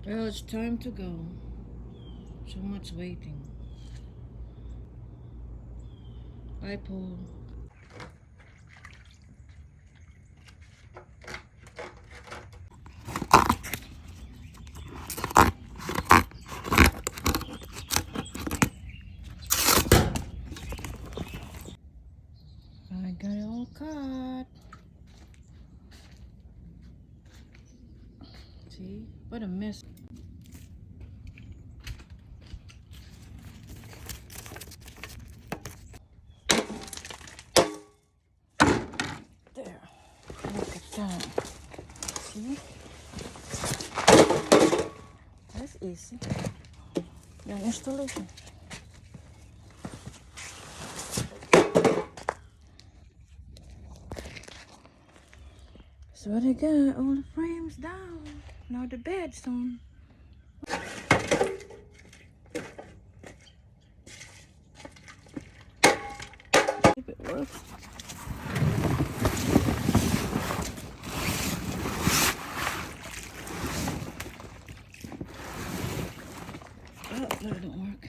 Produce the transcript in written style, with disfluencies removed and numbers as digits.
Well, it's time to go. So much waiting. Bye, Paul. I got it all cut. See? What a mess. There. Look at that. See? That's easy. Your installation. So they got all the frames down. Now the bed's on. If it works. Oh, no, it don't work.